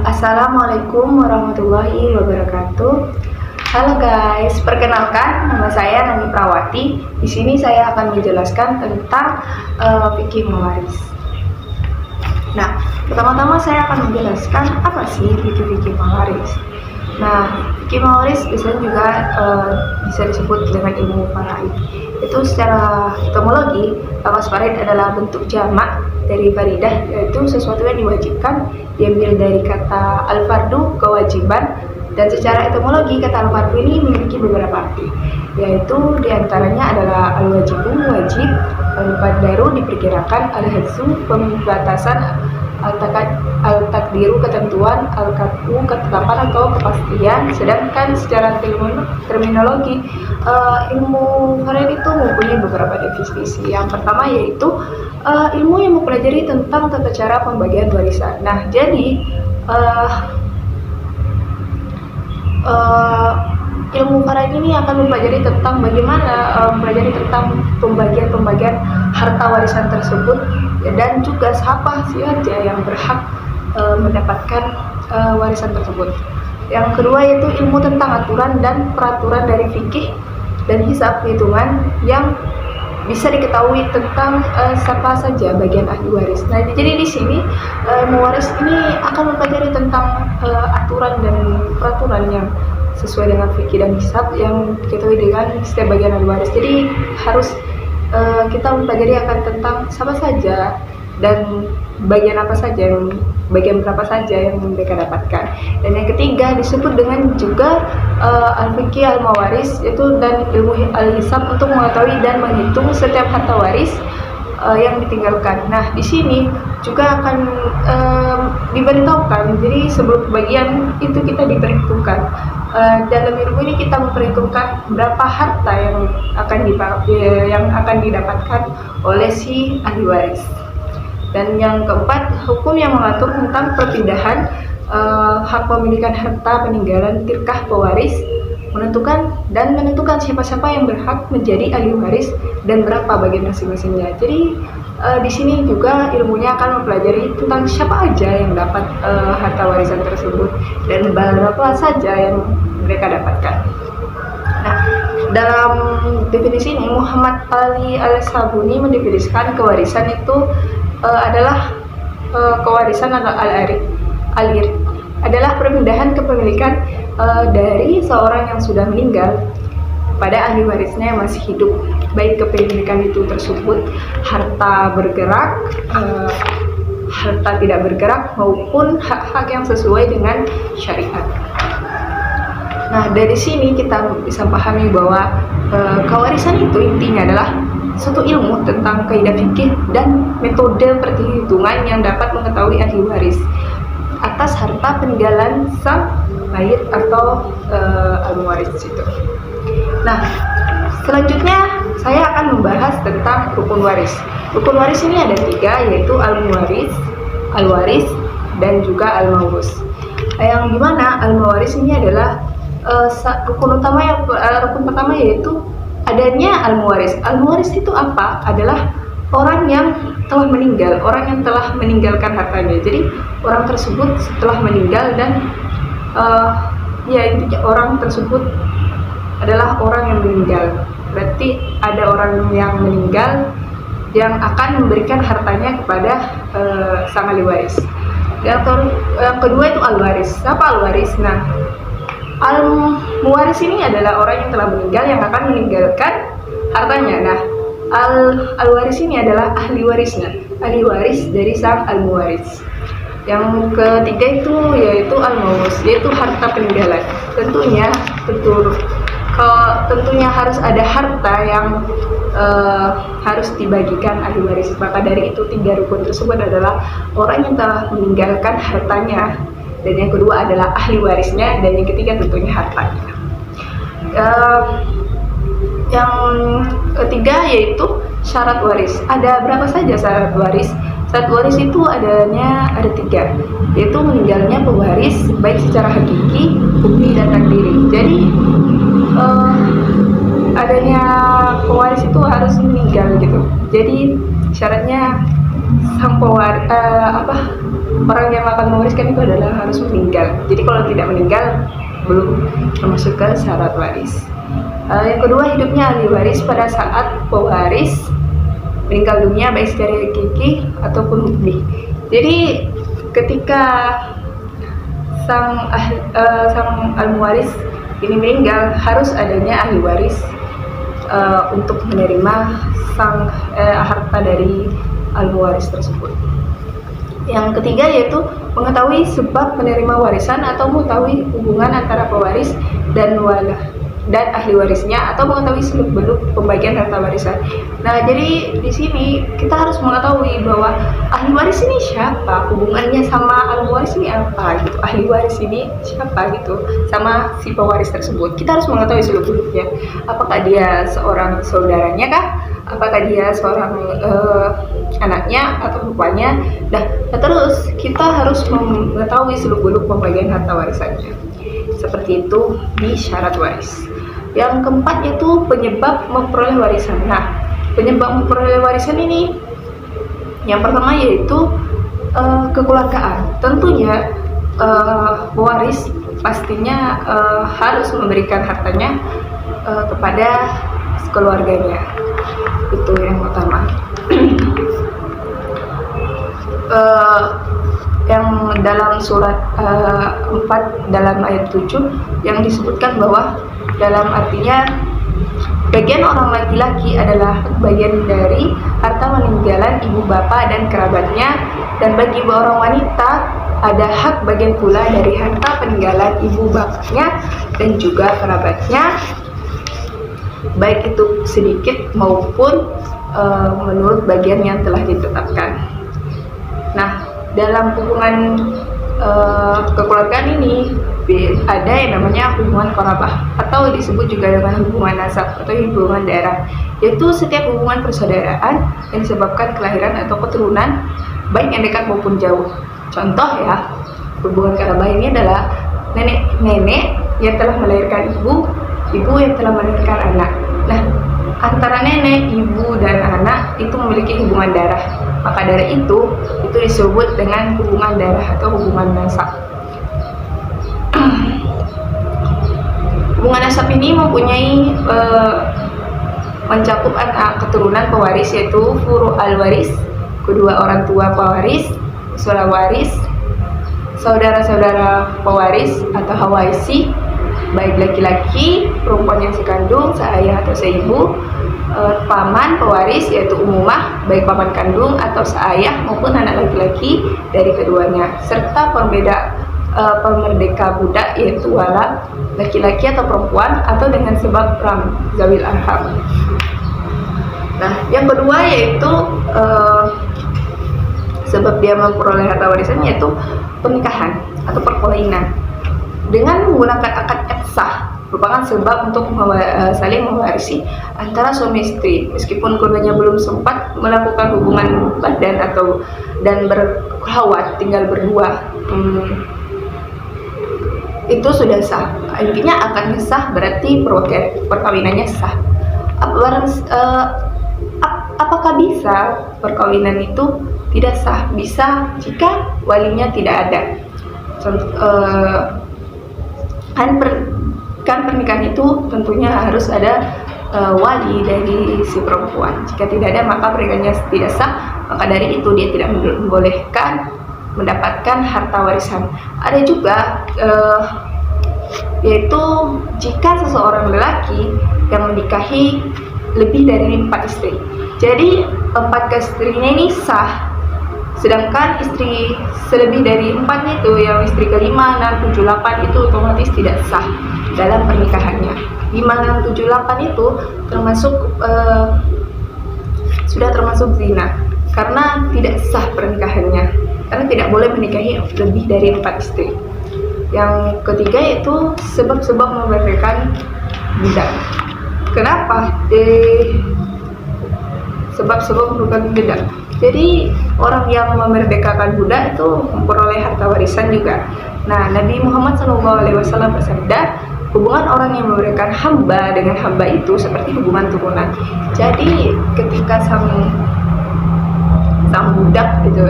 Assalamualaikum warahmatullahi wabarakatuh. Halo guys, perkenalkan nama saya Nani Prawati. Di sini saya akan menjelaskan tentang fikih mawaris. Nah, pertama-tama saya akan menjelaskan apa sih fikih mawaris. Nah, fikih mawaris biasanya juga bisa disebut dengan ilmu faraid. Itu secara etimologi, lafaz faraid adalah bentuk jamak dari faridah, yaitu sesuatu yang diwajibkan, diambil dari kata al-fardu, kewajiban. Dan secara etimologi kata al-fardu ini memiliki beberapa arti, yaitu diantaranya adalah al-wajibu, wajib, al-qadaru diperkirakan, al-hadzu pembatasan, al-takdiru ketentuan, al-qat'u ketetapan atau kepastian. Sedangkan secara terminologi ilmu faraid itu mempunyai beberapa definisi. Yang pertama yaitu ilmu yang mempelajari tentang tata cara pembagian warisan. Nah, jadi ilmu faraid ini akan mempelajari tentang bagaimana mempelajari tentang pembagian harta warisan tersebut, dan juga siapa saja yang berhak mendapatkan warisan tersebut. Yang kedua yaitu ilmu tentang aturan dan peraturan dari fikih dan hisab hitungan yang bisa diketahui tentang siapa saja bagian ahli waris. Nah, jadi di sini mewaris ini akan mempelajari tentang aturan dan peraturan yang sesuai dengan fikih dan hisab yang diketahui dengan setiap bagian ahli waris. Jadi harus kita mempelajari akan tentang siapa saja dan bagian apa saja, bagian berapa saja yang mereka dapatkan. Dan yang ketiga disebut dengan juga al-fiqih al-mawaris, yaitu dan ilmu al-hisab untuk mengetahui dan menghitung setiap harta waris yang ditinggalkan. Nah, di sini juga akan diberitahukan. Jadi sebelum pembagian itu kita diperhitungkan. Dalam ilmu ini kita memperhitungkan berapa harta yang akan didapatkan oleh si ahli waris. Dan yang keempat, hukum yang mengatur tentang perpindahan hak pemilikan harta peninggalan tirkah pewaris, menentukan siapa-siapa yang berhak menjadi ahli waris dan berapa bagian masing-masingnya. Jadi di sini juga ilmunya akan mempelajari tentang siapa aja yang dapat harta warisan tersebut dan berapa saja yang mereka dapatkan. Nah, dalam definisi ini Muhammad Ali Al-Sabuni mendefinisikan kewarisan itu adalah kewarisan al-irth adalah perpindahan kepemilikan dari seorang yang sudah meninggal pada ahli warisnya yang masih hidup, baik kepemilikan itu tersebut harta bergerak, harta tidak bergerak, maupun hak-hak yang sesuai dengan syariat. Nah, dari sini kita bisa pahami bahwa kewarisan itu intinya adalah suatu ilmu tentang kaidah fikih dan metode perhitungan yang dapat mengetahui ahli waris atas harta peninggalan sang mayit atau al-muwaris itu. Nah, selanjutnya saya akan membahas tentang rukun waris. Rukun waris ini ada 3, yaitu al-muwaris, al-waris, dan juga al-mawrus. Yang dimana al-muwaris ini adalah rukun pertama yaitu adanya al-muwaris. Al-muwaris itu apa? Adalah orang yang telah meninggal, orang yang telah meninggalkan hartanya. Jadi orang tersebut setelah meninggal dan intinya orang tersebut adalah orang yang meninggal. Berarti ada orang yang meninggal yang akan memberikan hartanya kepada sang ahli waris. Yang kedua itu al-waris. Apa al-waris? Nah, al-muwaris ini adalah orang yang telah meninggal yang akan meninggalkan hartanya. Nah, al-waris ini adalah ahli warisnya, ahli waris dari sang al-muwaris. Yang ketiga itu yaitu al-mawrus, yaitu harta peninggalan. Tentunya harus ada harta yang harus dibagikan ahli waris. Maka dari itu 3 rukun tersebut adalah orang yang telah meninggalkan hartanya, dan yang kedua adalah ahli warisnya, dan yang ketiga tentunya hartanya. Yang ketiga yaitu syarat waris. Ada berapa saja syarat waris? Syarat waris itu ada 3, yaitu meninggalnya pewaris baik secara hakiki, hukmi, dan takdiri. Jadi adanya pewaris itu harus meninggal gitu. Jadi syaratnya sang orang yang akan mewariskan itu adalah harus meninggal. Jadi kalau tidak meninggal belum termasuk ke syarat waris. Yang kedua, hidupnya ahli waris pada saat pewaris meninggal dunia baik secara hakiki ataupun hukmi. Jadi ketika sang ahli waris ini meninggal, harus adanya ahli waris untuk menerima sang harta dari ahli waris tersebut. Yang ketiga yaitu mengetahui sebab penerima warisan atau mengetahui hubungan antara pewaris dan ahli warisnya, atau mengetahui seluk-beluk pembagian harta warisan. Nah, jadi di sini kita harus mengetahui bahwa ahli waris ini siapa, hubungannya sama ahli waris ini apa gitu. Ahli waris ini siapa gitu sama si pewaris tersebut. Kita harus mengetahui seluk-beluknya. Apakah dia seorang saudaranya kah? Apakah dia seorang anaknya atau bapaknya? Nah, terus kita harus mengetahui seluk-beluk pembagian harta warisannya. Seperti itu di syarat waris. Yang keempat yaitu penyebab memperoleh warisan. Nah, penyebab memperoleh warisan ini yang pertama yaitu kekeluargaan. Tentunya pewaris pastinya harus memberikan hartanya kepada keluarganya. Itu yang utama. Yang dalam surat 4 dalam ayat 7 yang disebutkan bahwa dalam artinya bagian orang laki-laki adalah bagian dari harta meninggalan ibu bapak dan kerabatnya, dan bagi orang wanita ada hak bagian pula dari harta peninggalan ibu bapaknya dan juga kerabatnya, baik itu sedikit maupun menurut bagian yang telah ditetapkan. Nah, dalam hubungan kekeluargaan ini ada yang namanya hubungan qorabah atau disebut juga dengan hubungan nasab atau hubungan darah, yaitu setiap hubungan persaudaraan yang disebabkan kelahiran atau keturunan baik yang dekat maupun jauh. Contoh ya, hubungan qorabah ini adalah nenek yang telah melahirkan ibu yang telah melahirkan anak. Nah, antara nenek, ibu, dan anak itu memiliki hubungan darah. Maka dari itu disebut dengan hubungan darah atau hubungan nasab. Hubungan nasab ini mempunyai mencakup keturunan pewaris, yaitu furu al-waris, kedua orang tua pewaris, usul waris, saudara-saudara pewaris atau hawaisi, baik laki-laki, perempuan yang sekandung, seayah atau seibu, paman pewaris yaitu umumah, baik paman kandung atau seayah maupun anak laki-laki dari keduanya, serta pemerdeka budak yaitu wala, laki-laki atau perempuan atau dengan sebab ram zawil arham. Nah, yang kedua yaitu sebab dia memperoleh harta warisan yaitu pernikahan atau perkawinan dengan menggunakan akad sah, merupakan sebab untuk saling mewarisi antara suami istri meskipun keduanya belum sempat melakukan hubungan badan dan berkhawat tinggal berdua. Itu sudah sah. Intinya akan sah berarti perkawinannya sah. Apakah bisa perkawinan itu tidak sah? Bisa jika walinya tidak ada. Kan pernikahan itu tentunya harus ada wali dari si perempuan. Jika tidak ada, maka pernikahannya tidak sah. Maka dari itu dia tidak membolehkan mendapatkan harta warisan. Ada juga yaitu jika seseorang lelaki yang menikahi lebih dari 4 istri. Jadi 4 istrinya ini sah, sedangkan istri selebih dari 4 itu, yang istri ke-5, 6, 7, 8 itu otomatis tidak sah dalam pernikahannya. 5, 6, 7, 8 itu sudah termasuk zina karena tidak sah pernikahannya, karena tidak boleh menikahi lebih dari 4 istri. Yang ketiga yaitu sebab-sebab memerdekakan budak. Kenapa? Sebab-sebab memerdekakan budak. Jadi orang yang memerdekakan budak itu memperoleh harta warisan juga. Nah, Nabi Muhammad SAW bersabda, hubungan orang yang memberikan hamba dengan hamba itu seperti hubungan turunan. Jadi ketika sang budak gitu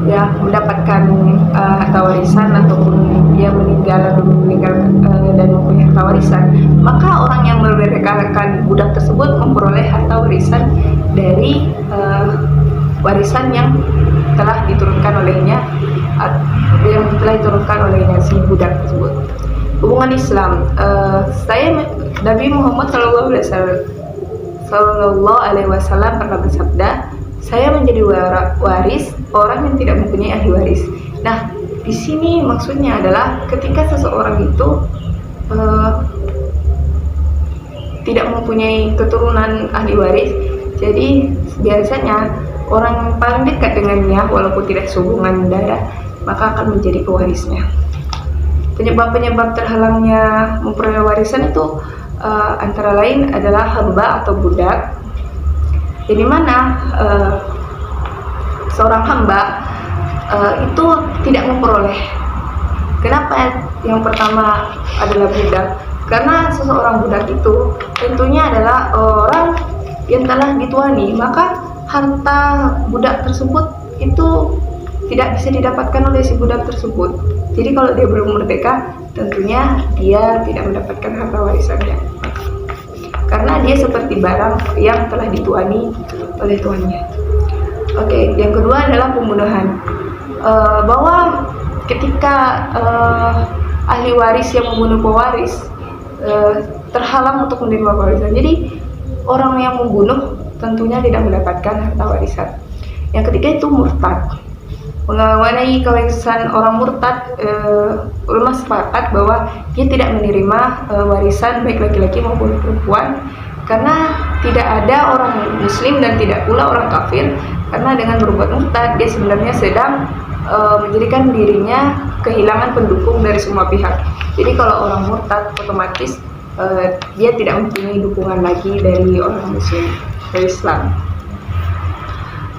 ya mendapatkan harta warisan ataupun dia meninggal dan mempunyai harta warisan, maka orang yang memerdekakan budak tersebut memperoleh harta warisan dari warisan yang telah diturunkan olehnya si budak tersebut. Hubungan Islam, Nabi Muhammad Sallallahu Alaihi Wasallam pernah bersabda, saya menjadi waris orang yang tidak mempunyai ahli waris. Nah, di sini maksudnya adalah ketika seseorang itu tidak mempunyai keturunan ahli waris, jadi biasanya orang yang paling dekat dengannya walaupun tidak sehubungan darah maka akan menjadi pewarisnya. Penyebab terhalangnya memperoleh warisan itu antara lain adalah hamba atau budak, di mana seorang hamba itu tidak memperoleh. Kenapa yang pertama adalah budak? Karena seseorang budak itu tentunya adalah orang yang telah dituani, maka harta budak tersebut itu tidak bisa didapatkan oleh si budak tersebut. Jadi kalau dia belum merdeka, tentunya dia tidak mendapatkan harta warisannya, karena dia seperti barang yang telah dituani oleh tuannya. Oke, yang kedua adalah pembunuhan. Bahwa ketika ahli waris yang membunuh pewaris terhalang untuk menerima warisan, jadi orang yang membunuh tentunya tidak mendapatkan harta warisan. Yang ketiga itu murtad. Mengenai kewarisan orang murtad, ulama sepakat bahwa dia tidak menerima warisan baik laki-laki maupun perempuan, karena tidak ada orang muslim dan tidak pula orang kafir, karena dengan berbuat murtad dia sebenarnya sedang menjadikan dirinya kehilangan pendukung dari semua pihak. Jadi kalau orang murtad otomatis dia tidak mempunyai dukungan lagi dari orang muslim, dari Islam.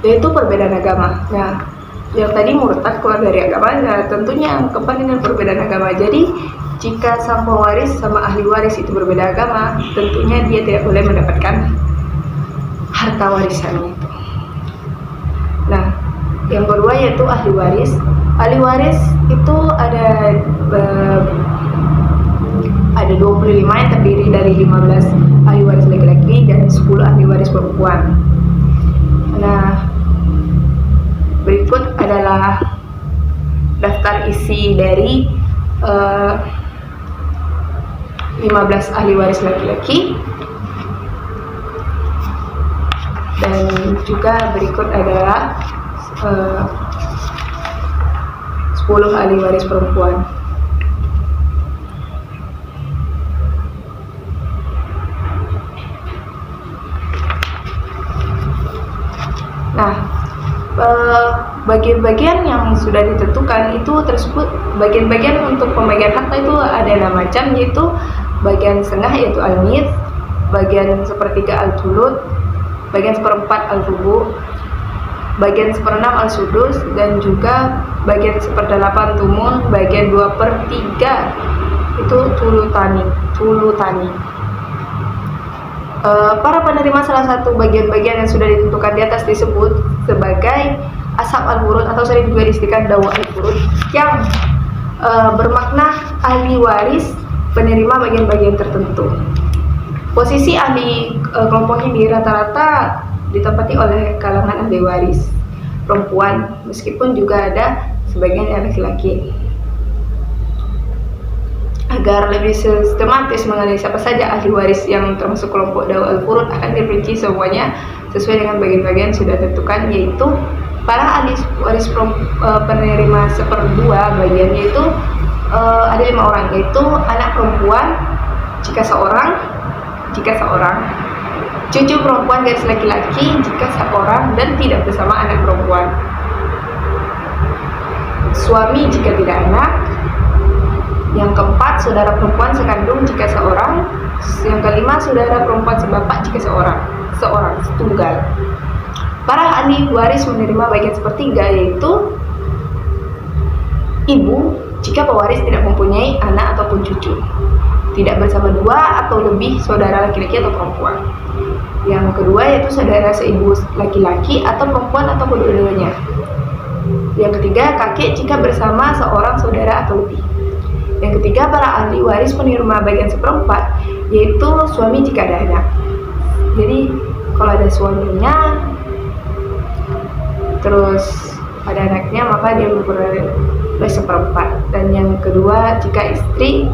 Yaitu perbedaan agama. Nah, yang tadi murtad keluar dari agama, nah tentunya yang keempat dengan perbedaan agama. Jadi jika sang pewaris sama ahli waris itu berbeda agama, tentunya dia tidak boleh mendapatkan harta warisannya itu. Nah, yang kedua yaitu ahli waris. Ahli waris itu ada 25 yang terdiri dari 15 ahli waris laki-laki dan 10 ahli waris perempuan. Nah, berikut adalah daftar isi dari 15 ahli waris laki-laki, dan juga berikut adalah 10 ahli waris perempuan. Nah, bagian-bagian yang sudah ditentukan itu tersebut, bagian-bagian untuk pembagian harta itu ada 6 macam, yaitu bagian setengah yaitu al-nith, bagian sepertiga al-thuluth, bagian seperempat al-rubu', bagian seperenam al-sudus, dan juga bagian seperdelapan tumun, bagian 2/3 itu tulutani. Para penerima salah satu bagian-bagian yang sudah ditentukan di atas disebut sebagai ashab al-furud, atau sering juga disebutkan dawa al-furud, yang bermakna ahli waris penerima bagian-bagian tertentu. Posisi ahli kelompok ini rata-rata ditempati oleh kalangan ahli waris perempuan, meskipun juga ada sebagian yang laki-laki. Agar lebih sistematis mengenai siapa saja ahli waris yang termasuk kelompok dawa al-furud, akan dirinci semuanya sesuai dengan bagian-bagian sudah ditentukan, yaitu para ahli waris penerima 1/2 bagian, yaitu ada 5 orang, yaitu anak perempuan jika seorang, cucu perempuan garis laki-laki jika seorang dan tidak bersama anak perempuan, suami jika tidak anak, yang keempat saudara perempuan sekandung jika seorang, yang kelima saudara perempuan sebapak jika seorang setunggal. Para ahli waris menerima bagian sepertiga, yaitu ibu jika pewaris tidak mempunyai anak ataupun cucu, tidak bersama 2 atau lebih saudara laki-laki atau perempuan. Yang kedua yaitu saudara seibu laki-laki atau perempuan atau kedua-duanya. Yang ketiga, kakek jika bersama seorang saudara atau lebih. Yang ketiga, para ahli waris penerima bagian seperempat, yaitu suami jika ada anak. Jadi kalau ada suaminya, terus ada anaknya, maka dia memperoleh seperempat. Dan yang kedua, jika istri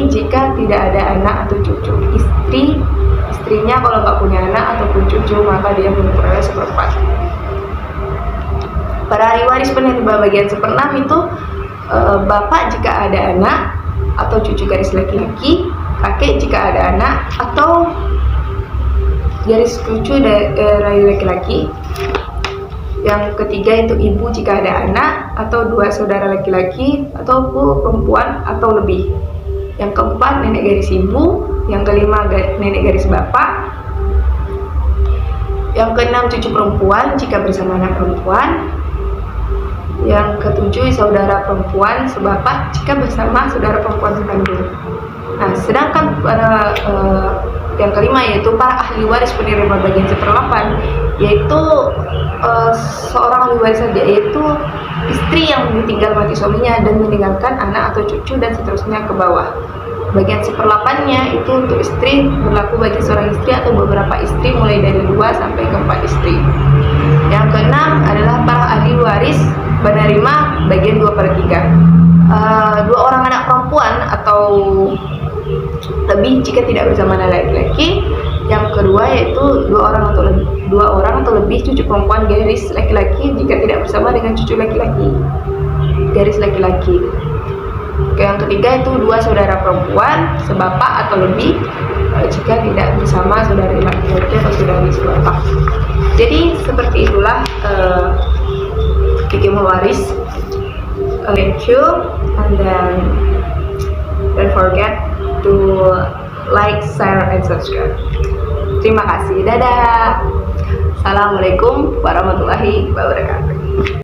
jika tidak ada anak atau cucu. Istrinya kalau nggak punya anak ataupun cucu, maka dia memperoleh seperempat. Para ahli waris penerima bagian seperenam itu bapak jika ada anak atau cucu garis laki-laki, kakek jika ada anak atau garis cucu dari laki-laki. Yang ketiga itu ibu jika ada anak atau dua saudara laki-laki atau perempuan atau lebih. Yang keempat, nenek garis ibu. Yang kelima, nenek garis bapak. Yang keenam, cucu perempuan jika bersama anak perempuan. Yang ketujuh, saudara perempuan sebapak jika bersama saudara perempuan sekandung. Nah, sedangkan pada yang kelima yaitu para ahli waris penerima bagian seperdelapan, yaitu seorang ahli waris saja, yaitu istri yang ditinggal mati suaminya dan meninggalkan anak atau cucu dan seterusnya ke bawah. Bagian seperdelapannya itu untuk istri berlaku bagi seorang istri atau beberapa istri mulai dari 2 sampai ke 4 istri. Yang keenam adalah para ahli waris penerima bagian 2/3. 2 orang anak perempuan atau lebih jika tidak bersama anak laki-laki. Yang kedua yaitu 2 orang atau lebih cucu perempuan garis laki-laki jika tidak bersama dengan cucu laki-laki garis laki-laki. Yang ketiga itu 2 saudara perempuan sebapak atau lebih jika tidak bersama saudari laki-laki atau saudari sebapak. Jadi seperti itulah fikih mewaris. Thank you, and then don't forget to like, share, and subscribe. Terima kasih. Dadah. Assalamualaikum warahmatullahi wabarakatuh.